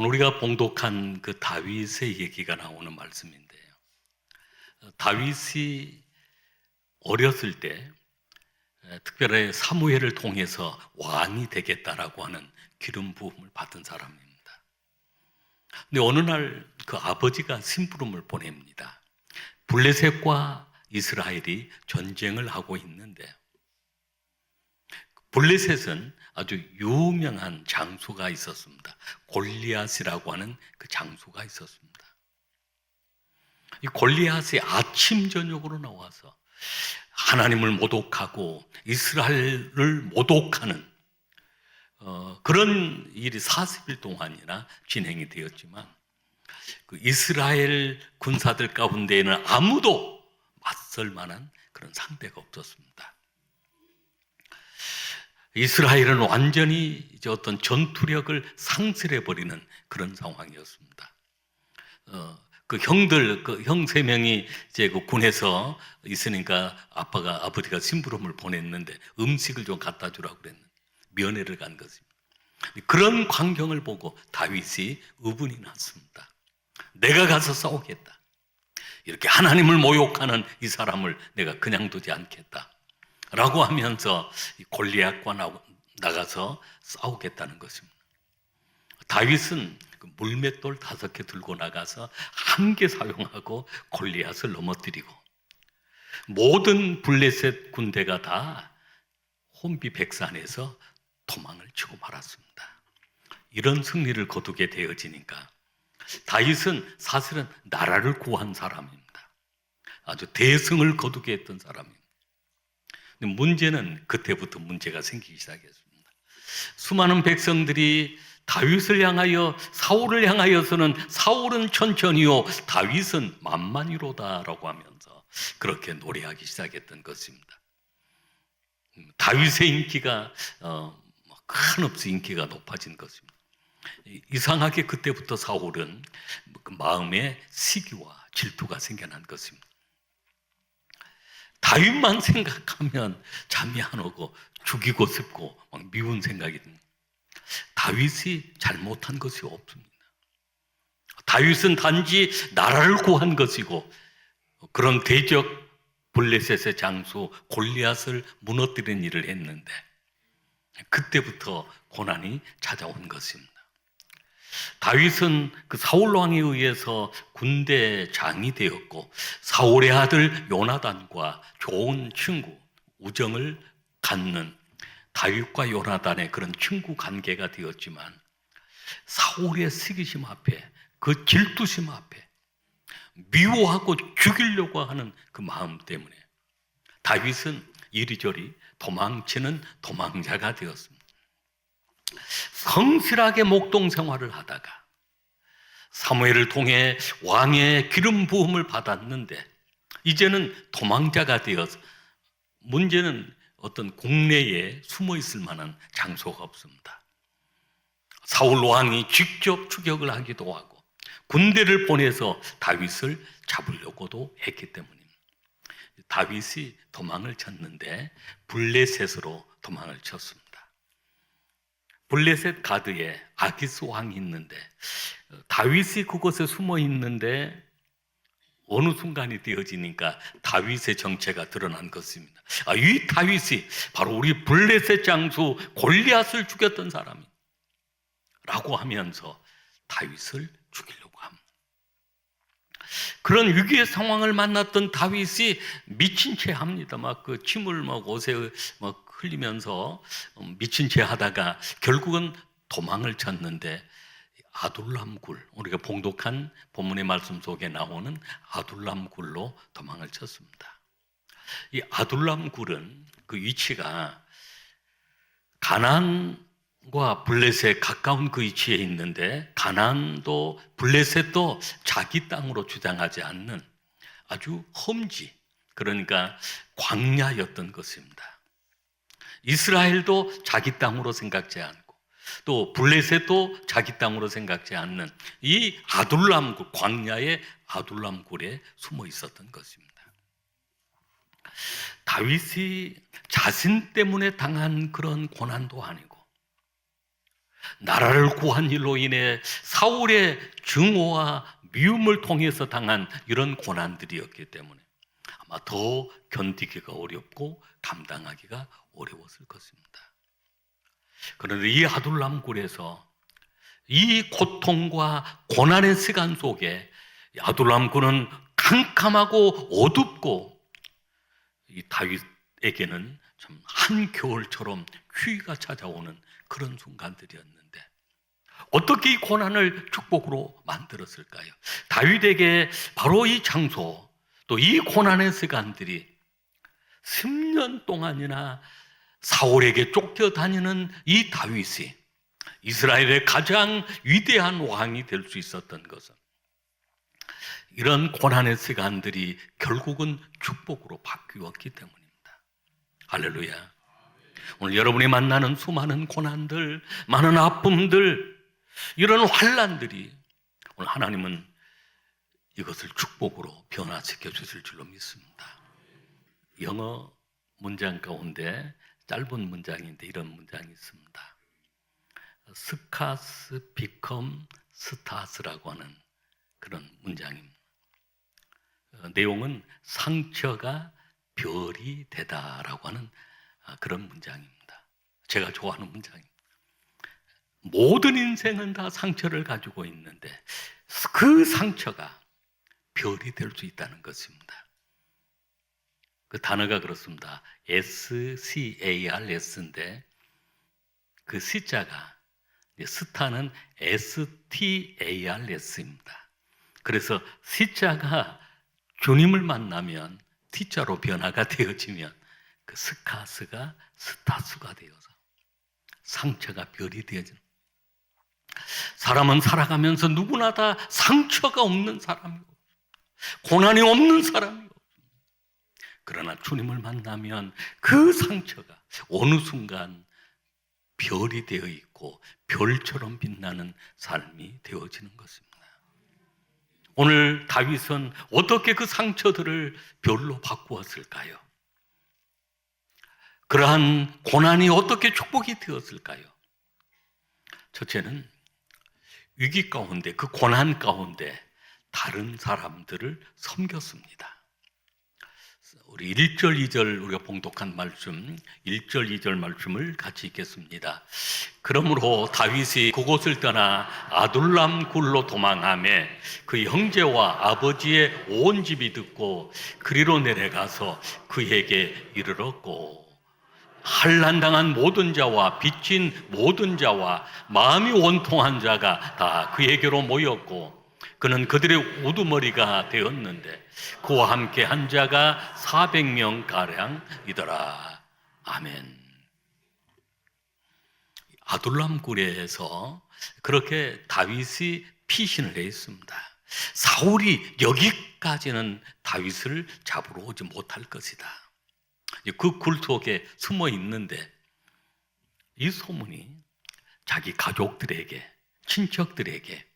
오늘 우리가 봉독한 그 다윗의 얘기가 나오는 말씀인데요. 다윗이 어렸을 때 특별히 사무엘을 통해서 왕이 되겠다라고 하는 기름 부음을 받은 사람입니다. 근데 어느 날 그 아버지가 심부름을 보냅니다. 블레셋과 이스라엘이 전쟁을 하고 있는데, 블레셋은 아주 유명한 장수가 있었습니다. 골리앗이라고 하는 그 장수가 있었습니다. 이 골리앗이 아침 저녁으로 나와서 하나님을 모독하고 이스라엘을 모독하는 그런 일이 40일 동안이나 진행이 되었지만, 그 이스라엘 군사들 가운데에는 아무도 맞설 만한 그런 상대가 없었습니다. 이스라엘은 완전히 이제 어떤 전투력을 상실해버리는 그런 상황이었습니다. 그 형들, 그 형 3명이 이제 그 군에서 있으니까 아버지가 심부름을 보냈는데 음식을 좀 갖다 주라고 그랬는데 면회를 간 것입니다. 그런 광경을 보고 다윗이 의분이 났습니다. 내가 가서 싸우겠다. 이렇게 하나님을 모욕하는 이 사람을 내가 그냥 두지 않겠다. 라고 하면서 골리앗과 나가서 싸우겠다는 것입니다. 다윗은 물맷돌 5개 들고 나가서 1개 사용하고 골리앗을 넘어뜨리고, 모든 블레셋 군대가 다 혼비백산해서 도망을 치고 말았습니다. 이런 승리를 거두게 되어지니까 다윗은 사실은 나라를 구한 사람입니다. 아주 대승을 거두게 했던 사람입니다. 근데 문제는 그때부터 문제가 생기기 시작했습니다. 수많은 백성들이 다윗을 향하여, 사울을 향하여서는 사울은 천천히요 다윗은 만만히로다라고 하면서 그렇게 노래하기 시작했던 것입니다. 다윗의 인기가 한없이 인기가 높아진 것입니다. 이상하게 그때부터 사울은 그 마음에 시기와 질투가 생겨난 것입니다. 다윗만 생각하면 잠이 안 오고 죽이고 싶고 막 미운 생각이 듭니다. 다윗이 잘못한 것이 없습니다. 다윗은 단지 나라를 구한 것이고, 그런 대적 블레셋의 장수 골리앗을 무너뜨린 일을 했는데, 그때부터 고난이 찾아온 것입니다. 다윗은 그 사울 왕에 의해서 군대장이 되었고, 사울의 아들 요나단과 좋은 친구, 우정을 갖는 다윗과 요나단의 그런 친구 관계가 되었지만, 사울의 시기심 앞에, 그 질투심 앞에 미워하고 죽이려고 하는 그 마음 때문에 다윗은 이리저리 도망치는 도망자가 되었습니다. 성실하게 목동 생활을 하다가 사무엘을 통해 왕의 기름 부음을 받았는데, 이제는 도망자가 되어서, 문제는 어떤 국내에 숨어 있을 만한 장소가 없습니다. 사울 왕이 직접 추격을 하기도 하고 군대를 보내서 다윗을 잡으려고도 했기 때문입니다. 다윗이 도망을 쳤는데 블레셋으로 도망을 쳤습니다. 블레셋 가드에 아기스 왕이 있는데, 다윗이 그곳에 숨어 있는데 어느 순간이 되어지니까 다윗의 정체가 드러난 것입니다. 이 다윗이 바로 우리 블레셋 장수 골리앗을 죽였던 사람이 라고 하면서 다윗을 죽이려고 합니다. 그런 위기의 상황을 만났던 다윗이 미친 채 합니다. 막 그 침을 막 옷에 막 흘리면서 미친 채 하다가 결국은 도망을 쳤는데, 아둘람 굴, 우리가 봉독한 본문의 말씀 속에 나오는 아둘람 굴로 도망을 쳤습니다. 이 아둘람 굴은 그 위치가 가나안과 블레셋 가까운 그 위치에 있는데, 가나안도 블레셋도 자기 땅으로 주장하지 않는 아주 험지, 그러니까 광야였던 것입니다. 이스라엘도 자기 땅으로 생각지 않고 또 블레셋도 자기 땅으로 생각지 않는 이 아둘람굴, 광야의 아둘람굴에 숨어 있었던 것입니다. 다윗이 자신 때문에 당한 그런 고난도 아니고, 나라를 구한 일로 인해 사울의 증오와 미움을 통해서 당한 이런 고난들이었기 때문에 아마 더 견디기가 어렵고 감당하기가 어려웠을 것입니다. 그런데 이 아둘람 굴에서 이 고통과 고난의 시간 속에 아둘람 굴은 캄캄하고 어둡고 이 다윗에게는 참 한겨울처럼 휴의가 찾아오는 그런 순간들이었는데 어떻게 이 고난을 축복으로 만들었을까요? 다윗에게 바로 이 장소 또 이 고난의 시간들이 10년 동안이나 사울에게 쫓겨다니는 이 다윗이 이스라엘의 가장 위대한 왕이 될 수 있었던 것은 이런 고난의 시간들이 결국은 축복으로 바뀌었기 때문입니다. 할렐루야. 오늘 여러분이 만나는 수많은 고난들, 많은 아픔들, 이런 환난들이 오늘 하나님은 이것을 축복으로 변화시켜 주실 줄로 믿습니다. 영어 문장 가운데 짧은 문장인데 이런 문장이 있습니다. 스카스 비컴 스타스라고 하는 그런 문장입니다. 내용은 상처가 별이 되다라고 하는 그런 문장입니다. 제가 좋아하는 문장입니다. 모든 인생은 다 상처를 가지고 있는데 그 상처가 별이 될 수 있다는 것입니다. 그 단어가 그렇습니다. SCARS인데 그 C자가 스타는 STARS입니다. 그래서 C자가 주님을 만나면 T자로 변화가 되어지면 그 스카스가 스타스가 되어서 상처가 별이 되어지는, 사람은 살아가면서 누구나 다 상처가 없는 사람이고 고난이 없는 사람이고, 그러나 주님을 만나면 그 상처가 어느 순간 별이 되어 있고 별처럼 빛나는 삶이 되어지는 것입니다. 오늘 다윗은 어떻게 그 상처들을 별로 바꾸었을까요? 그러한 고난이 어떻게 축복이 되었을까요? 첫째는 위기 가운데, 그 고난 가운데 다른 사람들을 섬겼습니다. 우리 1절, 2절 우리가 봉독한 말씀, 1절, 2절 말씀을 같이 읽겠습니다. 그러므로 다윗이 그곳을 떠나 아둘람 굴로 도망하며 그 형제와 아버지의 온 집이 듣고 그리로 내려가서 그에게 이르렀고, 환난당한 모든 자와 빚진 모든 자와 마음이 원통한 자가 다 그에게로 모였고 그는 그들의 우두머리가 되었는데 그와 함께 한 자가 400명 가량이더라. 아멘. 아둘람 굴에서 그렇게 다윗이 피신을 했습니다. 사울이 여기까지는 다윗을 잡으러 오지 못할 것이다. 그 굴 속에 숨어 있는데 이 소문이 자기 가족들에게, 친척들에게,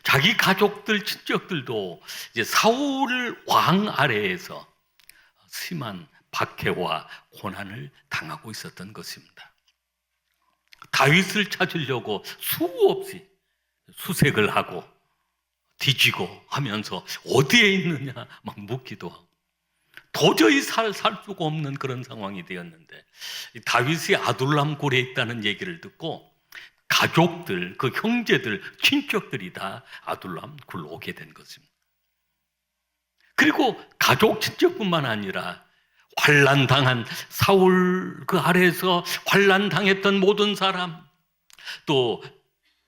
자기 가족들, 친척들도 이제 사울 왕 아래에서 심한 박해와 고난을 당하고 있었던 것입니다. 다윗을 찾으려고 수없이 수색을 하고 뒤지고 하면서 어디에 있느냐 막 묻기도 하고 도저히 살 수가 없는 그런 상황이 되었는데 다윗이 아둘람 굴에 있다는 얘기를 듣고 가족들, 그 형제들, 친척들이 다 아둘람 굴로 오게 된 것입니다. 그리고 가족, 친척뿐만 아니라 환난당한 사울 그 아래에서 환난당했던 모든 사람, 또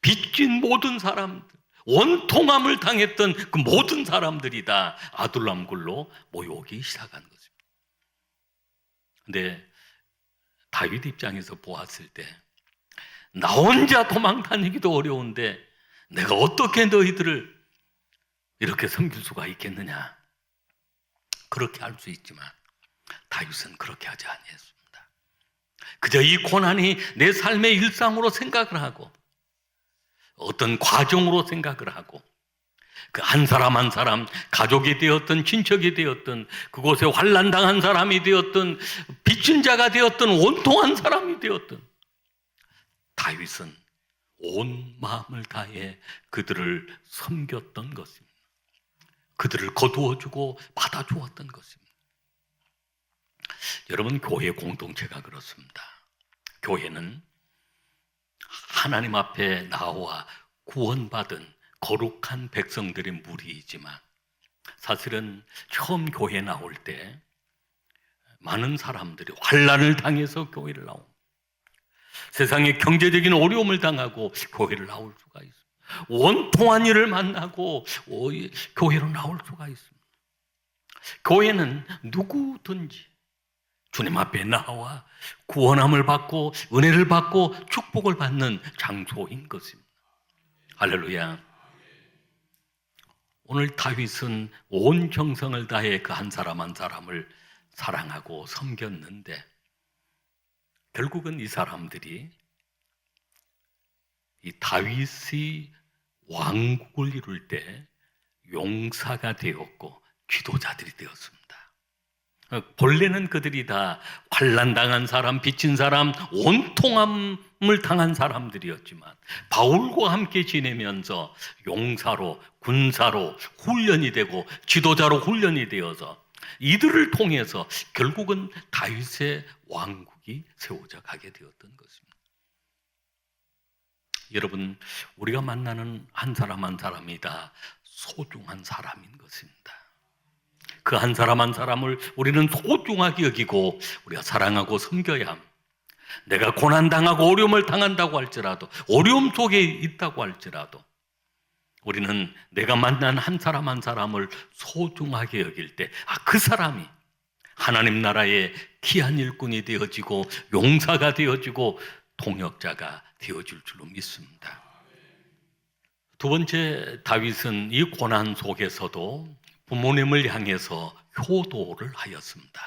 빚진 모든 사람들, 원통함을 당했던 그 모든 사람들이 다 아둘람 굴로 모여오기 시작한 것입니다. 근데 다윗 입장에서 보았을 때 나 혼자 도망 다니기도 어려운데 내가 어떻게 너희들을 이렇게 섬길 수가 있겠느냐, 그렇게 할 수 있지만 다윗은 그렇게 하지 아니했습니다. 그저 이 고난이 내 삶의 일상으로 생각을 하고 어떤 과정으로 생각을 하고 그 한 사람 한 사람, 가족이 되었든 친척이 되었든 그곳에 환난당한 사람이 되었든 빚진 자가 되었든 원통한 사람이 되었든 다윗은 온 마음을 다해 그들을 섬겼던 것입니다. 그들을 거두어주고 받아주었던 것입니다. 여러분, 교회 공동체가 그렇습니다. 교회는 하나님 앞에 나와 구원받은 거룩한 백성들의 무리이지만, 사실은 처음 교회 나올 때 많은 사람들이 환난을 당해서 교회를 나옵니다. 세상에 경제적인 어려움을 당하고 교회를 나올 수가 있습니다. 원통한 일을 만나고 교회로 나올 수가 있습니다. 교회는 누구든지 주님 앞에 나와 구원함을 받고 은혜를 받고 축복을 받는 장소인 것입니다. 할렐루야. 오늘 다윗은 온 정성을 다해 그 한 사람 한 사람을 사랑하고 섬겼는데, 결국은 이 사람들이 이 다윗의 왕국을 이룰 때 용사가 되었고 지도자들이 되었습니다. 본래는 그들이 다 환난당한 사람, 빚진 사람, 원통함을 당한 사람들이었지만, 바울과 함께 지내면서 용사로, 군사로 훈련이 되고 지도자로 훈련이 되어서 이들을 통해서 결국은 다윗의 왕국이 세워져 가게 되었던 것입니다. 여러분, 우리가 만나는 한 사람 한 사람이 다 소중한 사람인 것입니다. 그 한 사람 한 사람을 우리는 소중하게 여기고 우리가 사랑하고 섬겨야 합니다. 내가 고난당하고 어려움을 당한다고 할지라도, 어려움 속에 있다고 할지라도, 우리는 내가 만난 한 사람 한 사람을 소중하게 여길 때, 그 사람이 하나님 나라의 귀한 일꾼이 되어지고 용사가 되어지고 동역자가 되어질 줄로 믿습니다. 두 번째, 다윗은 이 고난 속에서도 부모님을 향해서 효도를 하였습니다.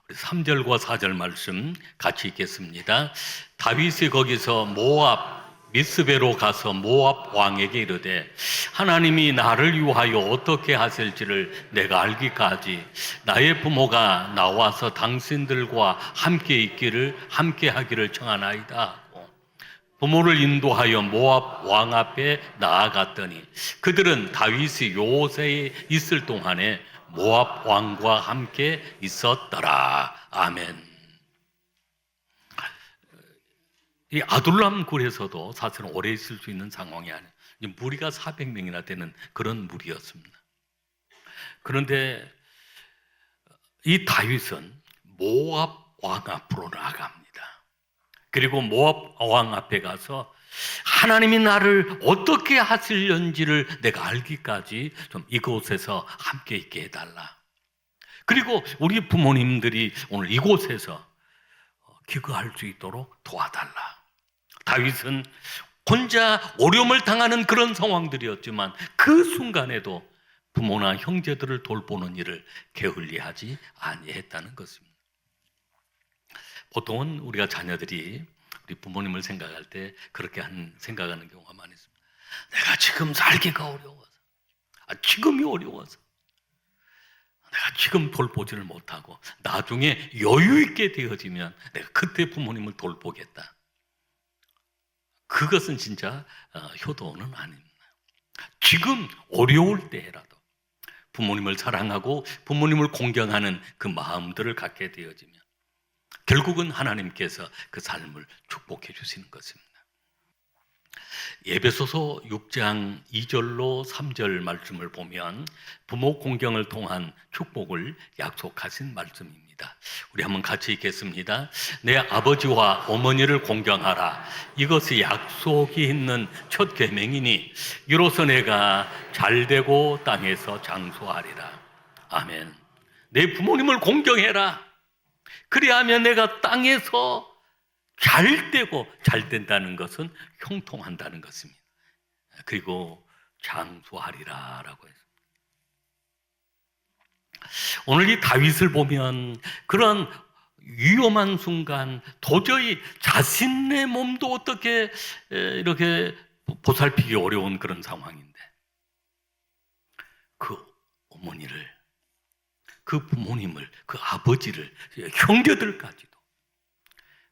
우리 3절과 4절 말씀 같이 읽겠습니다. 다윗이 거기서 모압 미스베로 가서 모압 왕에게 이르되, 하나님이 나를 위하여 어떻게 하실지를 내가 알기까지 나의 부모가 나와서 당신들과 함께 하기를 청하나이다. 부모를 인도하여 모압 왕 앞에 나아갔더니 그들은 다윗이 요새에 있을 동안에 모압 왕과 함께 있었더라. 아멘. 이 아둘람 굴에서도 사실은 오래 있을 수 있는 상황이 아니에요. 무리가 400명이나 되는 그런 무리였습니다. 그런데 이 다윗은 모압 왕 앞으로 나아갑니다. 그리고 모압 왕 앞에 가서 하나님이 나를 어떻게 하시려는지를 내가 알기까지 좀 이곳에서 함께 있게 해달라. 그리고 우리 부모님들이 오늘 이곳에서 기거할 수 있도록 도와달라. 다윗은 혼자 어려움을 당하는 그런 상황들이었지만 그 순간에도 부모나 형제들을 돌보는 일을 게을리하지 아니했다는 것입니다. 보통은 우리가 자녀들이 우리 부모님을 생각할 때 그렇게 생각하는 경우가 많이 있습니다. 내가 지금 살기가 어려워서, 지금이 어려워서, 내가 지금 돌보지를 못하고 나중에 여유 있게 되어지면 내가 그때 부모님을 돌보겠다. 그것은 진짜 효도는 아닙니다. 지금 어려울 때라도 부모님을 사랑하고 부모님을 공경하는 그 마음들을 갖게 되어지면 결국은 하나님께서 그 삶을 축복해 주시는 것입니다. 에베소서 6장 2절로 3절 말씀을 보면 부모 공경을 통한 축복을 약속하신 말씀입니다. 우리 한번 같이 읽겠습니다. 내 아버지와 어머니를 공경하라. 이것이 약속이 있는 첫 계명이니 이로써 내가 잘되고 땅에서 장수하리라. 아멘. 내 부모님을 공경해라. 그리하면 내가 땅에서 잘되고 잘된다는 것은 형통한다는 것입니다. 그리고 장수하리라 라고 했습니다. 오늘 이 다윗을 보면 그런 위험한 순간 도저히 자신의 몸도 어떻게 이렇게 보살피기 어려운 그런 상황인데 그 어머니를, 그 부모님을, 그 아버지를, 형제들까지도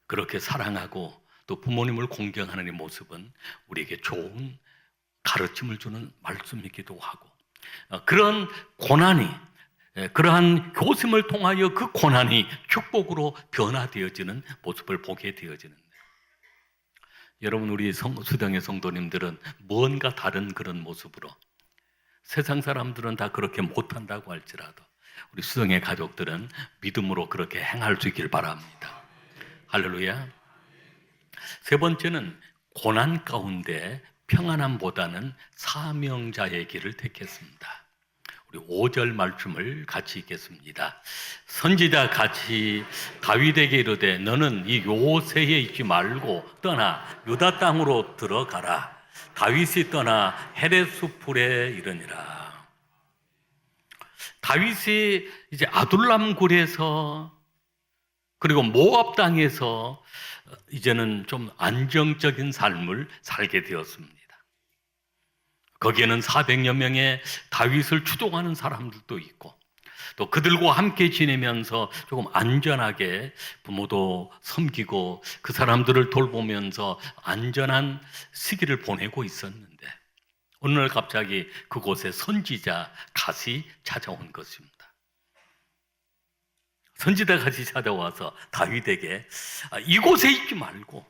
그렇게 사랑하고 또 부모님을 공경하는 이 모습은 우리에게 좋은 가르침을 주는 말씀이기도 하고, 그런 고난이, 그러한 교심을 통하여 그 고난이 축복으로 변화되어지는 모습을 보게 되어지는데, 여러분, 우리 수령의 성도님들은 뭔가 다른 그런 모습으로, 세상 사람들은 다 그렇게 못한다고 할지라도 우리 수령의 가족들은 믿음으로 그렇게 행할 수 있길 바랍니다. 할렐루야. 세 번째는 고난 가운데 평안함보다는 사명자의 길을 택했습니다. 우리 5절 말씀을 같이 읽겠습니다. 선지자 같이 다윗에게 이르되 너는 이 요새에 있지 말고 떠나 유다 땅으로 들어가라. 다윗이 떠나 헤레스 풀에 이르니라. 다윗이 이제 아둘람 굴에서 그리고 모압 땅에서 이제는 좀 안정적인 삶을 살게 되었습니다. 거기에는 400여 명의 다윗을 추종하는 사람들도 있고, 또 그들과 함께 지내면서 조금 안전하게 부모도 섬기고 그 사람들을 돌보면서 안전한 시기를 보내고 있었는데, 어느 날 갑자기 그곳에 선지자 갓이 찾아온 것입니다. 선지자 갓이 찾아와서 다윗에게 이곳에 있지 말고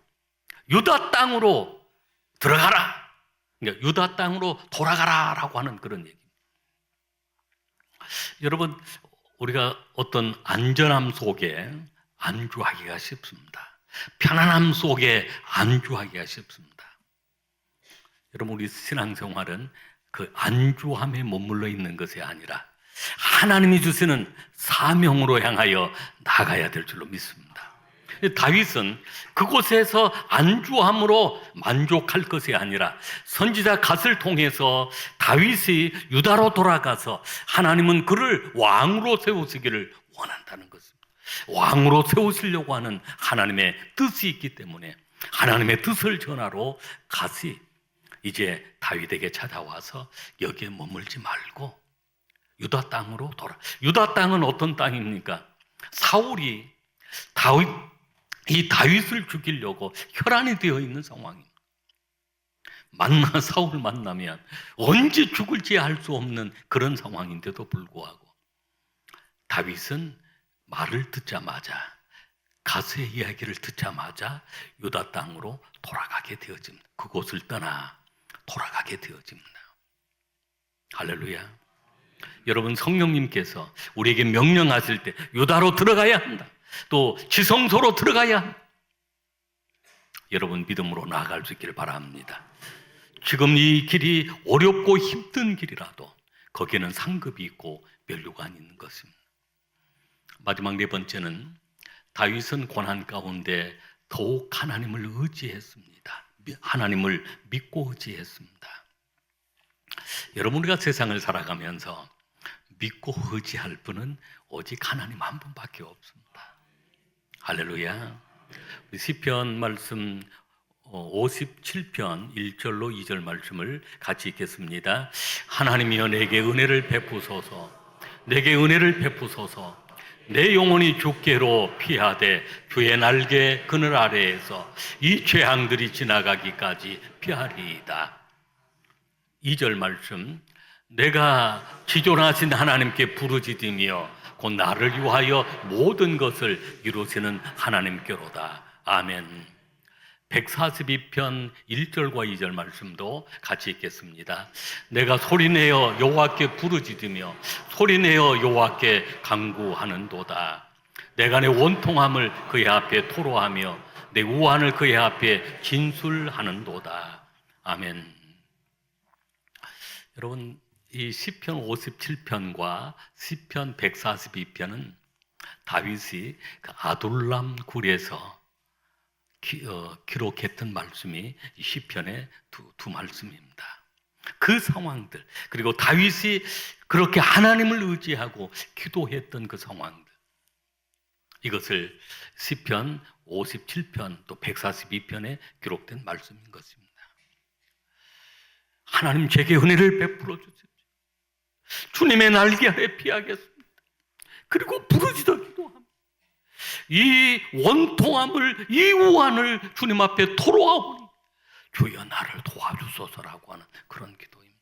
유다 땅으로 들어가라, 그러니까 유다 땅으로 돌아가라라고 하는 그런 얘기입니다. 여러분, 우리가 어떤 안전함 속에 안주하기가 쉽습니다. 편안함 속에 안주하기가 쉽습니다. 여러분, 우리 신앙생활은 그 안주함에 머물러 있는 것이 아니라 하나님이 주시는 사명으로 향하여 나가야 될 줄로 믿습니다. 다윗은 그곳에서 안주함으로 만족할 것이 아니라 선지자 갓을 통해서 다윗이 유다로 돌아가서 하나님은 그를 왕으로 세우시기를 원한다는 것입니다. 왕으로 세우시려고 하는 하나님의 뜻이 있기 때문에 하나님의 뜻을 전하러 갓이 이제 다윗에게 찾아와서 여기에 머물지 말고 유다 땅으로 돌아. 유다 땅은 어떤 땅입니까? 사울이 이 다윗을 죽이려고 혈안이 되어 있는 상황입니다. 사울 만나면 언제 죽을지 알 수 없는 그런 상황인데도 불구하고 다윗은 말을 듣자마자, 갓의 이야기를 듣자마자 유다 땅으로 돌아가게 되어집니다. 그곳을 떠나 돌아가게 되어집니다. 할렐루야. 여러분, 성령님께서 우리에게 명령하실 때 유다로 들어가야 한다, 또 지성소로 들어가야 한다, 여러분 믿음으로 나아갈 수 있기를 바랍니다. 지금 이 길이 어렵고 힘든 길이라도 거기에는 상급이 있고 면류가 있는 것입니다. 마지막 네 번째는 다윗은 고난 가운데 더욱 하나님을 의지했습니다. 하나님을 믿고 의지했습니다. 여러분, 우리가 세상을 살아가면서 믿고 의지할 분은 오직 하나님 한 분밖에 없습니다. 할렐루야. 우리 시편 말씀 57편 1절로 2절 말씀을 같이 읽겠습니다. 하나님이여 내게 은혜를 베푸소서, 내게 은혜를 베푸소서. 내 영혼이 주께로 피하되 주의 날개 그늘 아래에서 이 재앙들이 지나가기까지 피하리이다. 2절 말씀, 내가 지존하신 하나님께 부르짖으며 곧 나를 위하여 모든 것을 이루시는 하나님께로다. 아멘. 142편 1절과 2절 말씀도 같이 읽겠습니다. 내가 소리내어 여호와께 부르짖으며 소리내어 여호와께 간구하는도다. 내가 내 원통함을 그의 앞에 토로하며 내 우환을 그의 앞에 진술하는도다. 아멘. 여러분, 이 시편 57편과 시편 142편은 다윗이 그 아둘람 굴에서 기록했던 말씀이 이 시편의 두 말씀입니다. 그 상황들, 그리고 다윗이 그렇게 하나님을 의지하고 기도했던 그 상황들, 이것을 시편 57편 또 142편에 기록된 말씀인 것입니다. 하나님, 제게 은혜를 베풀어 주십시오. 주님의 날개 아래 피하겠습니다. 그리고 부르짖어 기도합니다. 이 원통함을, 이 우환을 주님 앞에 토로하오니 주여 나를 도와주소서라고 하는 그런 기도입니다.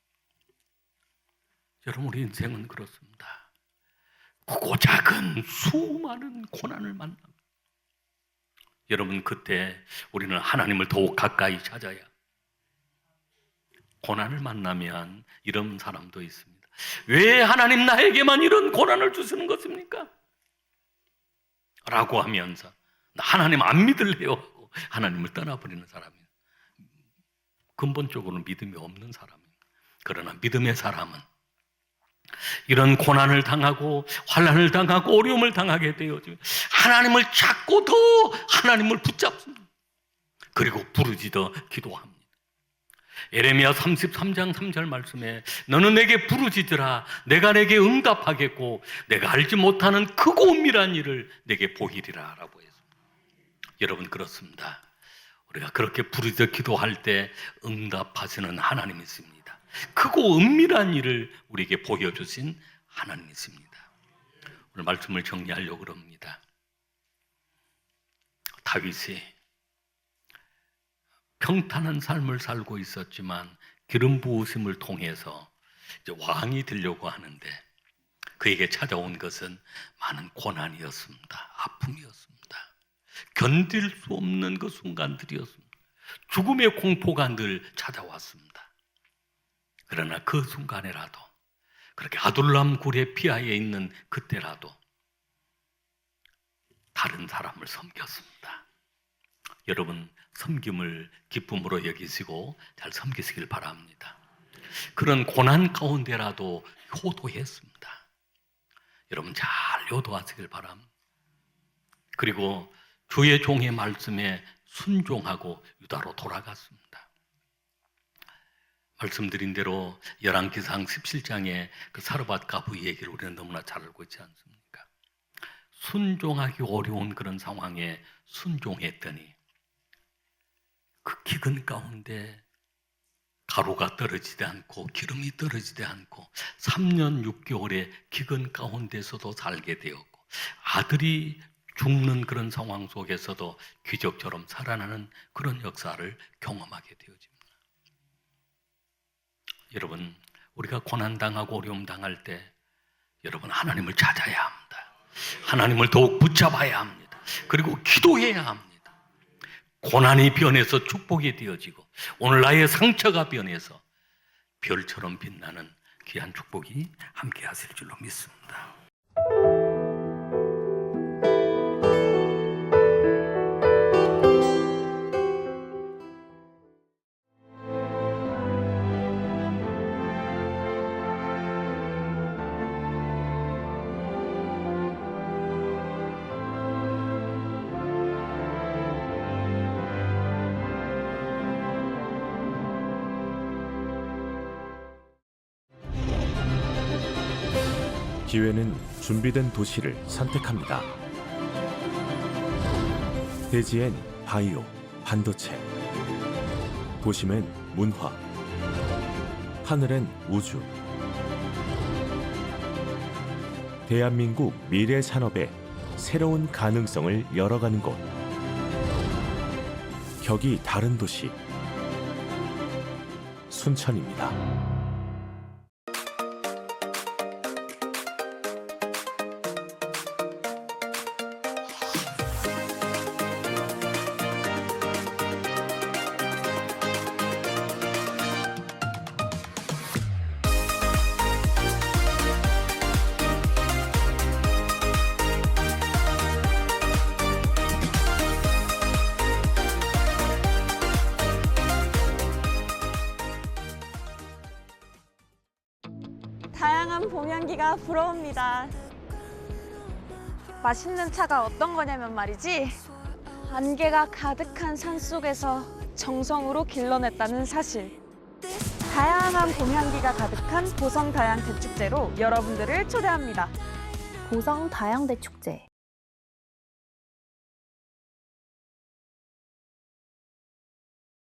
여러분, 우리 인생은 그렇습니다. 크고 작은 수많은 고난을 만납니다. 여러분, 그때 우리는 하나님을 더욱 가까이 찾아야, 고난을 만나면 이런 사람도 있습니다. 왜 하나님 나에게만 이런 고난을 주시는 것입니까? 라고 하면서 하나님 안 믿을래요 하고 하나님을 떠나버리는 사람이에요. 근본적으로는 믿음이 없는 사람이에요. 그러나 믿음의 사람은 이런 고난을 당하고 환난을 당하고 어려움을 당하게 되어지면 하나님을 찾고 더 하나님을 붙잡습니다. 그리고 부르짖어 기도합니다. 예레미야 33장 3절 말씀에 너는 내게 부르짖으라 내가 내게 응답하겠고 내가 알지 못하는 크고 은밀한 일을 내게 보이리라 라고 했습니다. 여러분, 그렇습니다. 우리가 그렇게 부르짖어 기도할 때 응답하시는 하나님이 있습니다. 크고 은밀한 일을 우리에게 보여주신 하나님이 있습니다. 오늘 말씀을 정리하려고 합니다. 다윗이 평탄한 삶을 살고 있었지만 기름 부으심을 통해서 이제 왕이 되려고 하는데 그에게 찾아온 것은 많은 고난이었습니다. 아픔이었습니다. 견딜 수 없는 그 순간들이었습니다. 죽음의 공포가 늘 찾아왔습니다. 그러나 그 순간에라도, 그렇게 아둘람 굴의 피하에 있는 그때라도 다른 사람을 섬겼습니다. 여러분, 섬김을 기쁨으로 여기시고 잘 섬기시길 바랍니다. 그런 고난 가운데라도 효도했습니다. 여러분, 잘 효도하시길 바랍니다. 그리고 주의 종의 말씀에 순종하고 유다로 돌아갔습니다. 말씀드린 대로 열왕기상 17장에 그 사르밧 가부 얘기를 우리는 너무나 잘 알고 있지 않습니까? 순종하기 어려운 그런 상황에 순종했더니 그 기근 가운데 가루가 떨어지지 않고 기름이 떨어지지 않고 3년 6개월의 기근 가운데서도 살게 되었고 아들이 죽는 그런 상황 속에서도 기적처럼 살아나는 그런 역사를 경험하게 되어집니다. 여러분, 우리가 고난당하고 어려움당할 때 여러분, 하나님을 찾아야 합니다. 하나님을 더욱 붙잡아야 합니다. 그리고 기도해야 합니다. 고난이 변해서 축복이 되어지고 오늘 나의 상처가 변해서 별처럼 빛나는 귀한 축복이 함께 하실 줄로 믿습니다. 기회는 준비된 도시를 선택합니다. 대지엔 바이오, 반도체, 도심엔 문화, 하늘엔 우주. 대한민국 미래 산업의 새로운 가능성을 열어가는 곳. 격이 다른 도시, 순천입니다. 다양한 봄 향기가 불어옵니다. 맛있는 차가 어떤 거냐면 말이지, 안개가 가득한 산속에서 정성으로 길러냈다는 사실. 다양한 봄 향기가 가득한 보성 다양 대축제로 여러분들을 초대합니다. 보성 다양대 축제